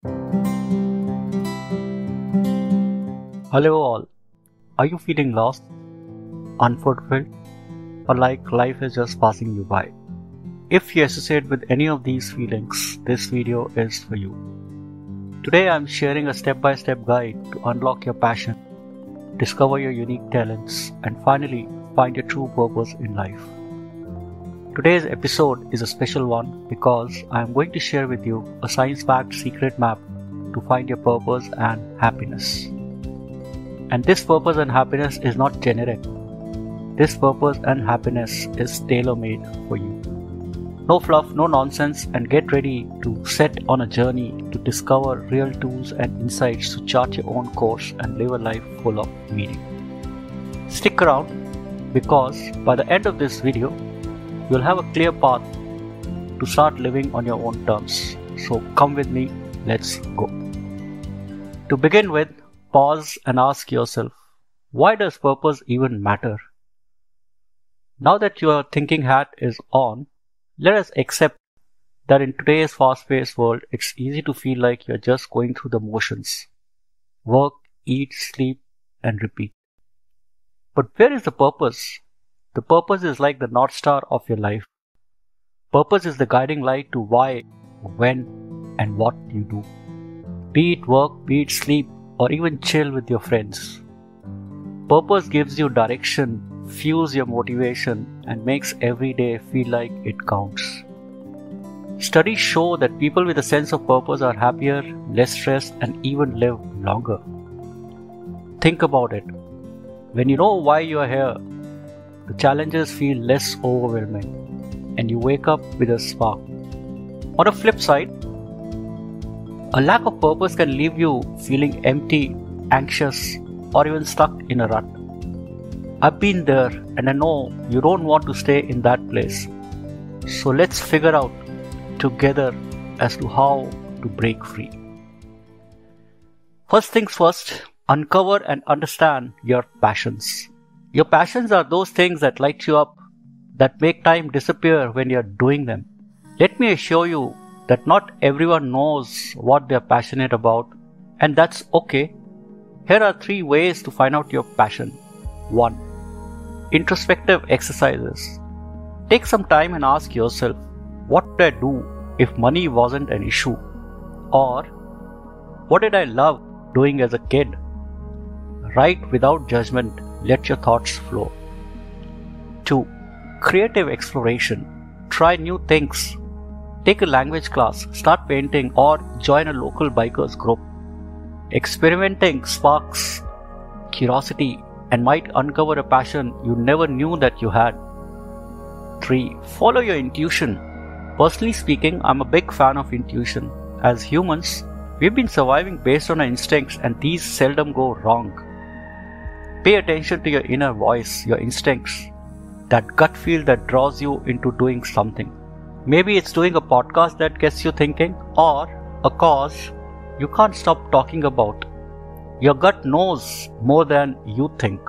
Hello all. Are you feeling lost, unfulfilled, or like life is just passing you by? If you associate with any of these feelings, this video is for you. Today I am sharing a step-by-step guide to unlock your passion, discover your unique talents, and finally find your true purpose in life. Today's episode is a special one because I am going to share with you a science-backed secret map to find your purpose and happiness. And this purpose and happiness is not generic. This purpose and happiness is tailor-made for you. No fluff, no nonsense, and get ready to set on a journey to discover real tools and insights to chart your own course and live a life full of meaning. Stick around because by the end of this video, you'll have a clear path to start living on your own terms. So come with me, let's go. To begin with, pause and ask yourself, why does purpose even matter? Now that your thinking hat is on, let us accept that in today's fast-paced world, it's easy to feel like you're just going through the motions. Work, eat, sleep, and repeat. But where is the purpose? The purpose is like the North Star of your life. Purpose is the guiding light to why, when, and what you do. Be it work, be it sleep, or even chill with your friends. Purpose gives you direction, fuels your motivation, and makes every day feel like it counts. Studies show that people with a sense of purpose are happier, less stressed, and even live longer. Think about it. When you know why you are here, the challenges feel less overwhelming, and you wake up with a spark. On a flip side, a lack of purpose can leave you feeling empty, anxious, or even stuck in a rut. I've been there and I know you don't want to stay in that place. So let's figure out together as to how to break free. First things first, uncover and understand your passions. Your passions are those things that light you up, that make time disappear when you're doing them. Let me assure you that not everyone knows what they're passionate about, and that's okay. Here are 3 ways to find out your passion. 1. Introspective exercises. Take some time and ask yourself, what would I do if money wasn't an issue? Or, what did I love doing as a kid? Write without judgment, let your thoughts flow. 2. Creative exploration. Try new things. Take a language class, start painting, or join a local bikers group. Experimenting sparks curiosity and might uncover a passion you never knew that you had. 3. Follow your intuition. Personally speaking, I'm a big fan of intuition. As humans, we've been surviving based on our instincts, and these seldom go wrong. Pay attention to your inner voice, your instincts, that gut feel that draws you into doing something. Maybe it's doing a podcast that gets you thinking, or a cause you can't stop talking about. Your gut knows more than you think.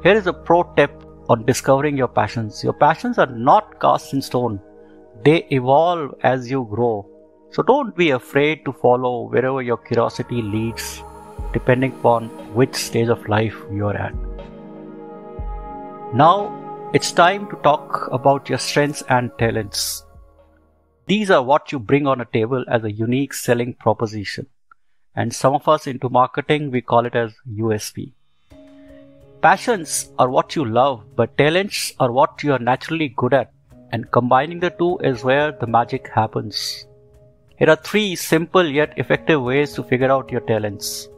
Here is a pro tip on discovering your passions. Your passions are not cast in stone. They evolve as you grow. So don't be afraid to follow wherever your curiosity leads, depending upon which stage of life you are at. Now, it's time to talk about your strengths and talents. These are what you bring on a table as a unique selling proposition. And some of us into marketing, we call it as USP. Passions are what you love, but talents are what you are naturally good at. And combining the two is where the magic happens. Here are 3 simple yet effective ways to figure out your talents.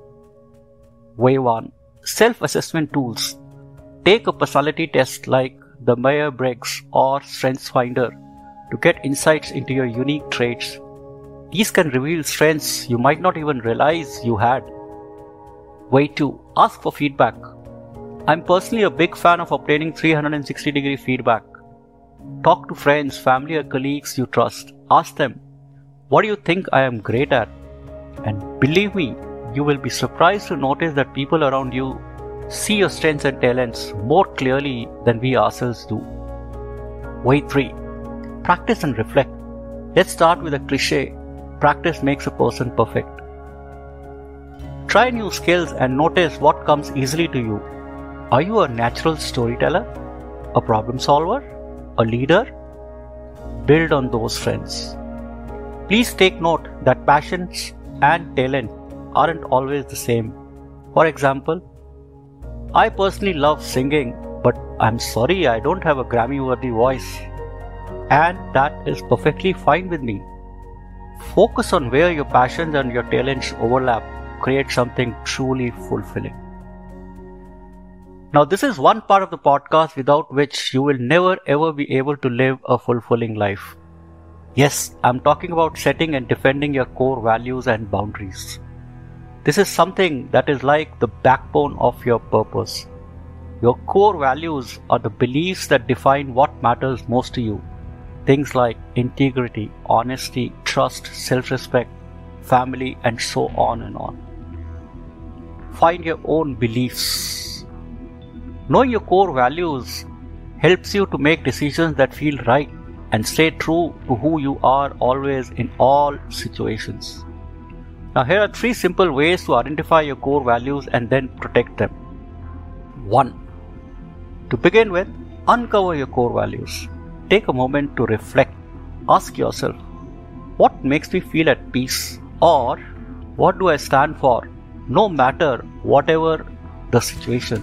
Way 1. Self-assessment tools. Take a personality test like the Myers-Briggs or StrengthsFinder to get insights into your unique traits. These can reveal strengths you might not even realize you had. Way 2. Ask for feedback. I'm personally a big fan of obtaining 360-degree feedback. Talk to friends, family, or colleagues you trust. Ask them, what do you think I am great at? And believe me, you will be surprised to notice that people around you see your strengths and talents more clearly than we ourselves do. Way 3. Practice and reflect. Let's start with a cliche. practice makes a person perfect. Try new skills and notice what comes easily to you. Are you a natural storyteller? A problem solver? A leader? Build on those friends. Please take note that passions and talent aren't always the same. For example, I personally love singing, but I'm sorry I don't have a Grammy-worthy voice. And that is perfectly fine with me. Focus on where your passions and your talents overlap. Create something truly fulfilling. Now, this is one part of the podcast without which you will never ever be able to live a fulfilling life. Yes, I'm talking about setting and defending your core values and boundaries. This is something that is like the backbone of your purpose. Your core values are the beliefs that define what matters most to you. Things like integrity, honesty, trust, self-respect, family, and so on and on. Find your own beliefs. Knowing your core values helps you to make decisions that feel right and stay true to who you are always in all situations. Now, here are 3 simple ways to identify your core values and then protect them. 1. To begin with, uncover your core values. Take a moment to reflect. Ask yourself, what makes me feel at peace? Or, what do I stand for, no matter whatever the situation?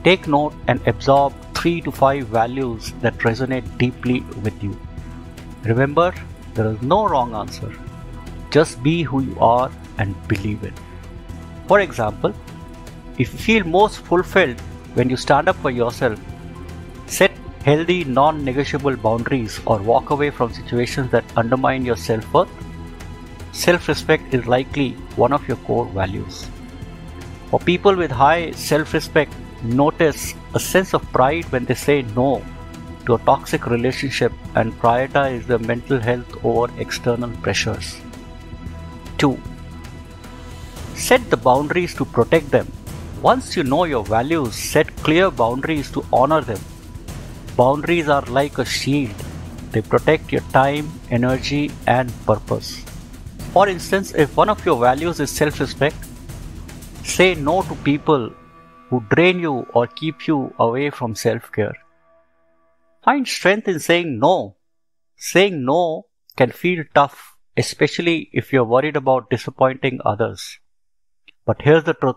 Take note and absorb 3 to 5 values that resonate deeply with you. Remember, there is no wrong answer. Just be who you are and believe it. For example, if you feel most fulfilled when you stand up for yourself, set healthy, non-negotiable boundaries or walk away from situations that undermine your self-worth. Self-respect is likely one of your core values. For people with high self-respect, notice a sense of pride when they say no to a toxic relationship and prioritize their mental health over external pressures. 2. Set the boundaries to protect them. Once you know your values, set clear boundaries to honor them. Boundaries are like a shield. They protect your time, energy, and purpose. For instance, if one of your values is self-respect, say no to people who drain you or keep you away from self-care. Find strength in saying no. Saying no can feel tough, especially if you're worried about disappointing others. But here's the truth.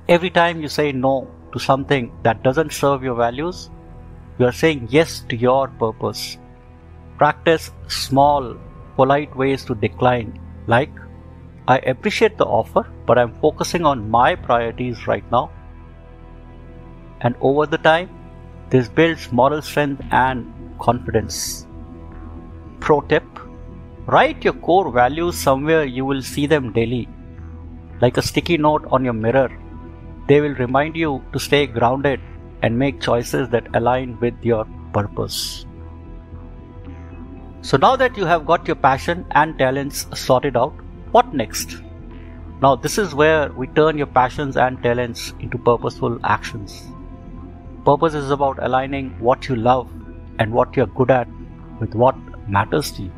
Every time you say no to something that doesn't serve your values, you are saying yes to your purpose. Practice small, polite ways to decline, like, I appreciate the offer, but I'm focusing on my priorities right now. And over the time, this builds moral strength and confidence. Pro tip, write your core values somewhere you will see them daily. Like a sticky note on your mirror, they will remind you to stay grounded and make choices that align with your purpose. So now that you have got your passion and talents sorted out, what next? Now this is where we turn your passions and talents into purposeful actions. Purpose is about aligning what you love and what you're good at with what matters to you.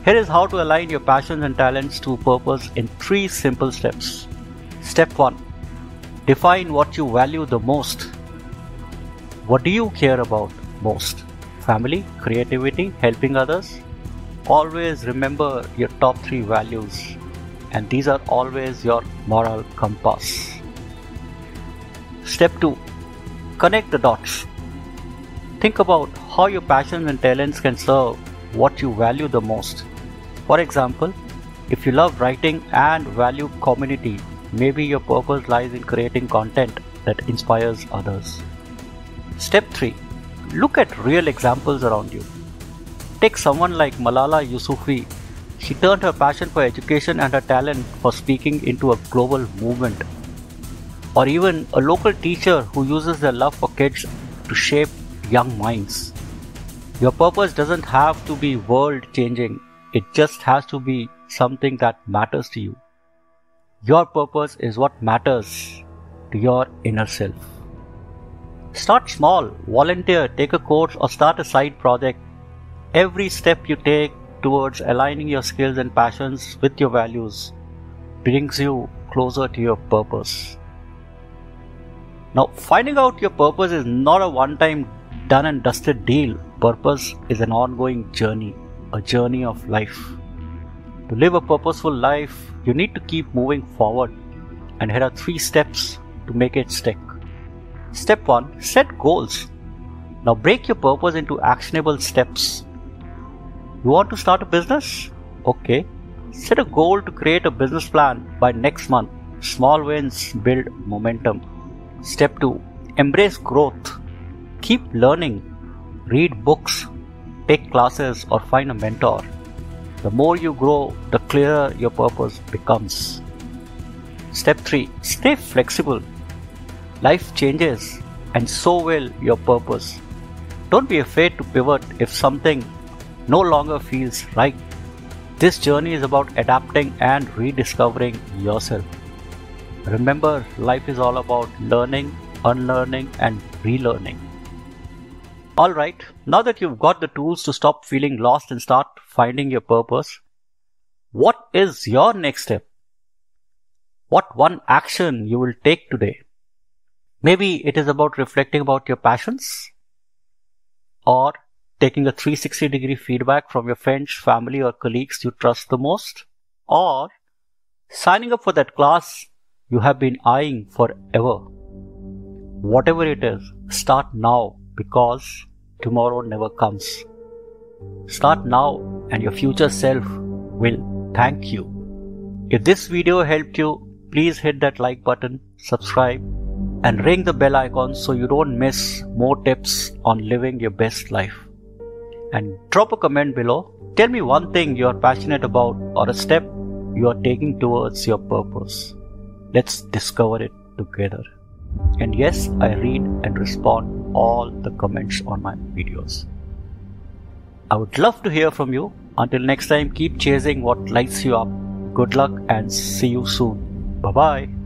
Here is how to align your passions and talents to purpose in 3 simple steps. Step 1. Define what you value the most. What do you care about most? Family, creativity, helping others? Always remember your top 3 values, and these are always your moral compass. Step 2. Connect the dots. Think about how your passions and talents can serve what you value the most. For example, if you love writing and value community, maybe your purpose lies in creating content that inspires others. Step 3. Look at real examples around you. Take someone like Malala Yousafzai. She turned her passion for education and her talent for speaking into a global movement. Or even a local teacher who uses their love for kids to shape young minds. Your purpose doesn't have to be world-changing. It just has to be something that matters to you. Your purpose is what matters to your inner self. Start small, volunteer, take a course or start a side project. Every step you take towards aligning your skills and passions with your values brings you closer to your purpose. Now, finding out your purpose is not a one-time done and dusted deal. Purpose is an ongoing journey, a journey of life. To live a purposeful life, you need to keep moving forward, and here are 3 steps to make it stick. Step 1. Set goals. Now break your purpose into actionable steps. You want to start a business? Okay. Set a goal to create a business plan by next month. Small wins build momentum. Step 2. Embrace growth. Keep learning. Read books, take classes, or find a mentor. The more you grow, the clearer your purpose becomes. Step 3. Stay flexible. Life changes, and so will your purpose. Don't be afraid to pivot if something no longer feels right. This journey is about adapting and rediscovering yourself. Remember, life is all about learning, unlearning, and relearning. Alright, now that you've got the tools to stop feeling lost and start finding your purpose, what is your next step? What one action you will take today? Maybe it is about reflecting about your passions, or taking a 360-degree feedback from your friends, family, or colleagues you trust the most, or signing up for that class you have been eyeing forever. Whatever it is, start now, because tomorrow never comes. Start now and your future self will thank you. If this video helped you, please hit that like button, subscribe, and ring the bell icon so you don't miss more tips on living your best life. And drop a comment below. Tell me one thing you are passionate about or a step you are taking towards your purpose. Let's discover it together. And yes, I read and respond all the comments on my videos. I would love to hear from you. Until next time, keep chasing what lights you up. Good luck and see you soon. Bye-bye.